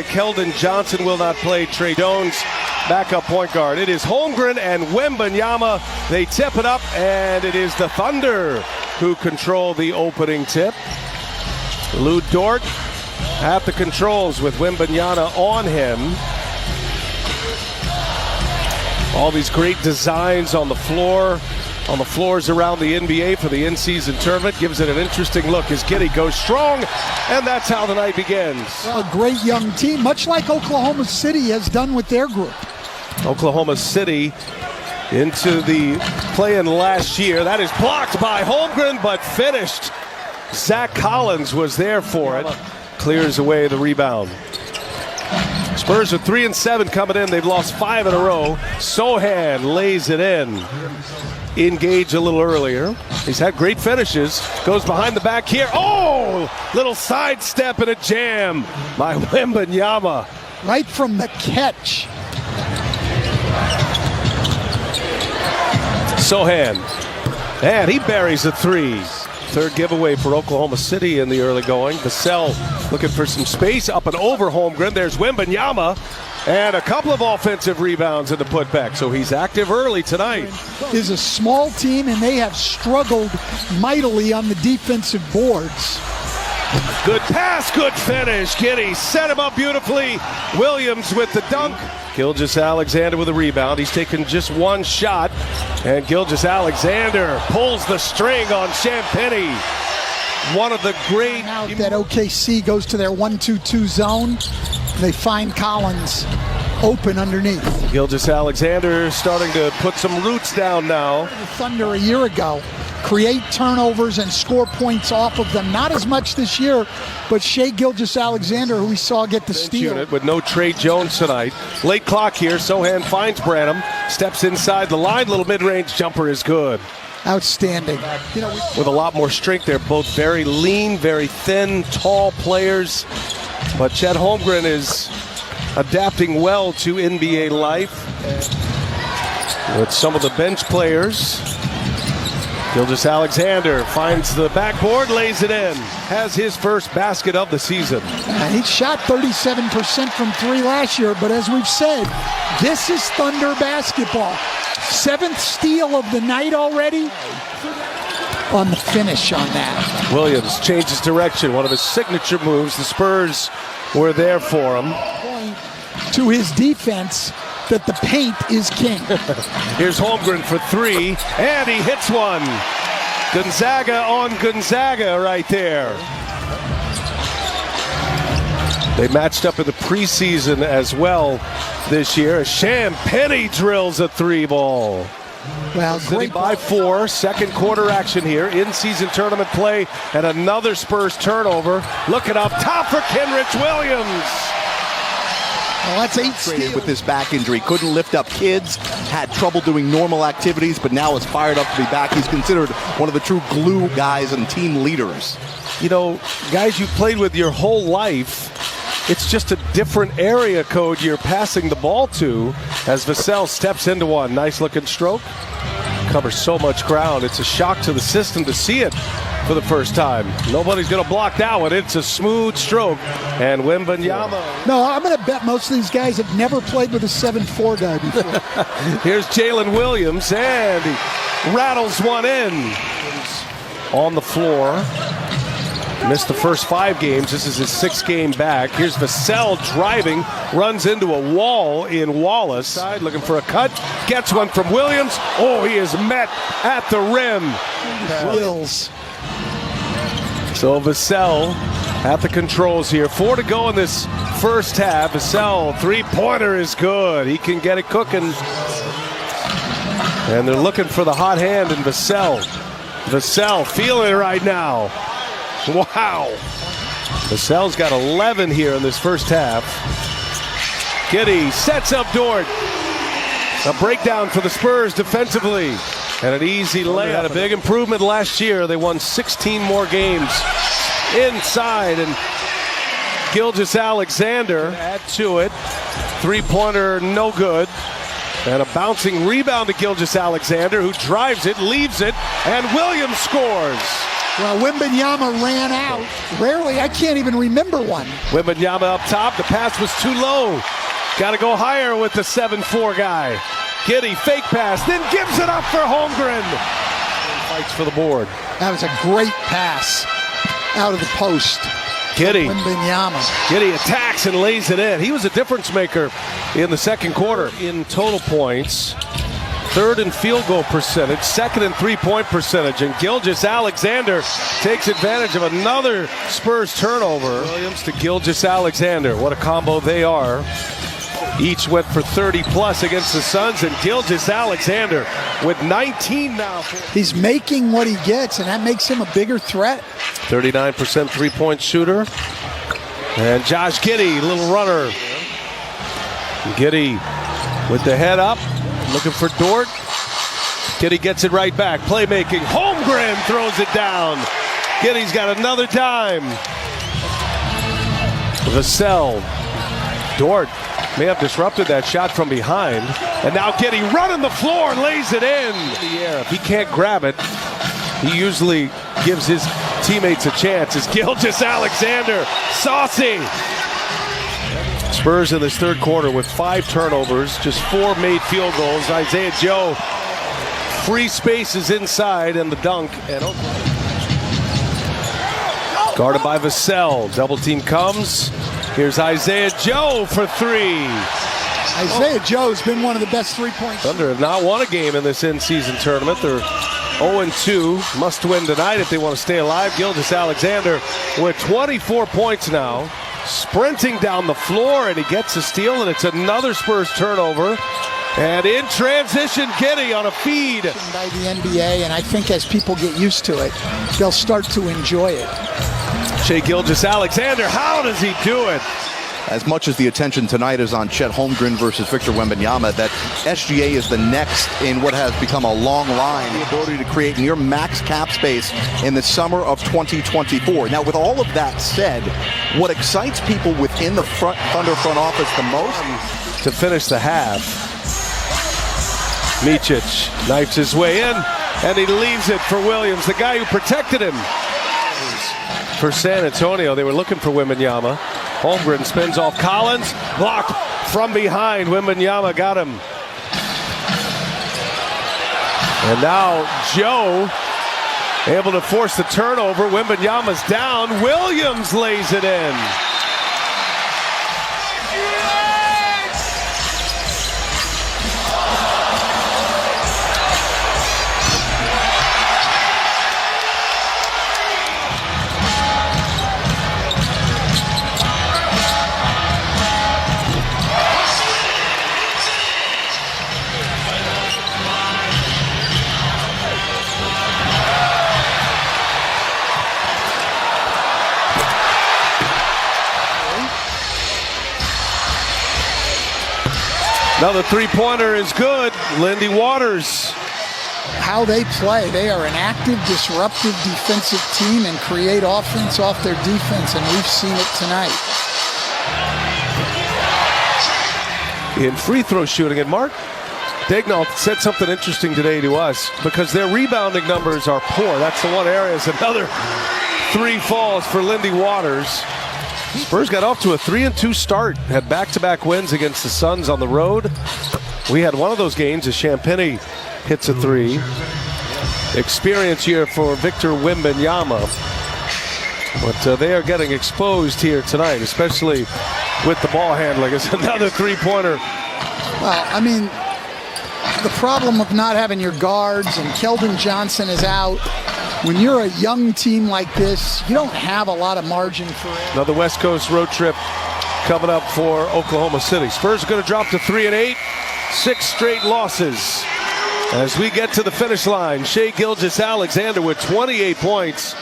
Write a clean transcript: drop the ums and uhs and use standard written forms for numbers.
Keldon Johnson will not play. Trey Jones, backup point guard. It is Holmgren and Wembanyama. They tip it up, and it is the Thunder who control the opening tip. Lou Dort at the controls with Wembanyama on him. All these great designs on the floor, on the floors around the NBA for the in-season tournament. Gives it an interesting look as Giddey goes strong, and that's how the night begins. A great young team, much like Oklahoma City has done with their group. Oklahoma City into the play-in last year. That is blocked by Holmgren, but finished. Zach Collins was there for it. Clears away the rebound. Spurs are 3-7 coming in. They've lost 5 in a row. Sohan lays it in. Engage a little earlier. He's had great finishes. Goes behind the back here. Oh! Little sidestep and a jam by Wembanyama. Right from the catch. Sohan. And he buries a three. Third giveaway for Oklahoma City in the early going. Vassell looking for some space up and over Holmgren. There's Wembanyama. And a couple of offensive rebounds in the putback. So he's active early tonight. Is a small team, and they have struggled mightily on the defensive boards. Good pass, good finish. Giddey set him up beautifully. Williams with the dunk. Gilgeous-Alexander with a rebound. He's taken just one shot. And Gilgeous-Alexander pulls the string on Champagnie. One of the great... Out that OKC goes to their 1-2-2 zone. They find Collins open underneath. Gilgeous-Alexander starting to put some roots down now. The Thunder a year ago create turnovers and score points off of them. Not as much this year, but Shai Gilgeous-Alexander, who we saw get the steal. Unit with no Trey Jones tonight. Late clock here. Sohan finds Branham. Steps inside the line. Little mid-range jumper is good. Outstanding. With a lot more strength. They're both very lean, very thin, tall players. But Chet Holmgren is adapting well to NBA life. With some of the bench players. Gilgeous-Alexander finds the backboard, lays it in. Has his first basket of the season. And he shot 37% from three last year, but as we've said, this is Thunder basketball. 7th steal of the night already. On the finish on that. Williams changes direction. One of his signature moves. The Spurs were there for him. To his defense that the paint is king. Here's Holmgren for three, and he hits one. Gonzaga on Gonzaga right there. They matched up in the preseason as well this year. Champagnie drills a three ball. Well, City by 4, second quarter action here, in-season tournament play, and another Spurs turnover. Looking up top for Kenrich Williams. Well, that's 8 steals. With this back injury, couldn't lift up kids, had trouble doing normal activities, but now is fired up to be back. He's considered one of the true glue guys and team leaders. You know, guys you played with your whole life, it's just a different area code you're passing the ball to as Vassell steps into one. Nice looking stroke. Covers so much ground. It's a shock to the system to see it for the first time. Nobody's going to block that one. It's a smooth stroke. And Wembanyama. No, I'm going to bet most of these guys have never played with a 7'4" guy before. Here's Jalen Williams, and he rattles one in. On the floor. Missed the first 5 games. This is his 6th game back. Here's Vassell driving, runs into a wall in Wallace. Side looking for a cut, gets one from Williams. Oh, he is met at the rim. Wills. So Vassell at the controls here. 4 to go in this first half. Vassell, three-pointer is good. He can get it cooking. And they're looking for the hot hand in Vassell. Vassell feeling it right now. Wow. Vassell's got 11 here in this first half. Giddey sets up Dort. A breakdown for the Spurs defensively. And an easy layup. Had a big improvement last year. They won 16 more games inside. And Gilgeous-Alexander add to it. Three-pointer no good. And a bouncing rebound to Gilgeous-Alexander, who drives it, leaves it, and Williams scores. Well, Wembanyama ran out. Rarely, I can't even remember one. Wembanyama up top. The pass was too low. Got to go higher with the 7'4" guy. Giddey, fake pass, then gives it up for Holmgren. Fights for the board. That was a great pass out of the post. Giddey. Wembanyama. Giddey attacks and lays it in. He was a difference maker in the second quarter in total points. Third in field goal percentage, second in three-point percentage, and Gilgeous-Alexander takes advantage of another Spurs turnover. Williams to Gilgeous-Alexander. What a combo they are. Each went for 30-plus against the Suns, and Gilgeous-Alexander with 19 now. He's making what he gets, and that makes him a bigger threat. 39% three-point shooter. And Josh Giddey, little runner. Giddey with the head up. Looking for Dort. Giddey gets it right back. Playmaking. Holmgren throws it down. Giddey's got another dime. Vassell. Dort may have disrupted that shot from behind. And now Giddey running the floor and lays it in. Yeah, if he can't grab it, he usually gives his teammates a chance. It's Gilgeous-Alexander. Saucy. Spurs in this third quarter with 5 turnovers, just 4 made field goals. Isaiah Joe, free spaces inside, and the dunk. And guarded by Vassell. Double team comes. Here's Isaiah Joe for 3. Isaiah Joe's been one of the best three-point shooters. Thunder have not won a game in this in-season tournament. They're 0-2. Must win tonight if they want to stay alive. Gilgeous-Alexander with 24 points now. Sprinting down the floor, and he gets a steal, and it's another Spurs turnover. And in transition, Giddey on a feed. By the NBA, and I think as people get used to it, they'll start to enjoy it. Shai Gilgeous-Alexander, how does he do it? As much as the attention tonight is on Chet Holmgren versus Victor Wembanyama, that SGA is the next in what has become a long line, the ability to create near max cap space in the summer of 2024. Now, with all of that said, what excites people within the Thunder front office the most? To finish the half, Micic knifes his way in, and he leaves it for Williams, the guy who protected him. For San Antonio, they were looking for Wembanyama. Holmgren spins off Collins, blocked from behind. Wembanyama got him. And now Joe able to force the turnover. Wembanyama's down. Williams lays it in. Another three-pointer is good. Lindy Waters. How they play. They are an active, disruptive defensive team and create offense off their defense, and we've seen it tonight. In free throw shooting, and Mark Daigneault said something interesting today to us, because their rebounding numbers are poor. That's the one area. It's another 3 falls for Lindy Waters. Spurs got off to a 3-2 start, had back-to-back wins against the Suns on the road. We had one of those games as Champagnie hits a 3. Experience here for Victor Wembanyama. But they are getting exposed here tonight, especially with the ball handling. It's another three-pointer. Well, I mean, the problem of not having your guards, and Keldon Johnson is out. When you're a young team like this, you don't have a lot of margin for it. Another West Coast road trip coming up for Oklahoma City. Spurs are going to drop to 3-8, 6 straight losses. As we get to the finish line, Shai Gilgeous-Alexander with 28 points.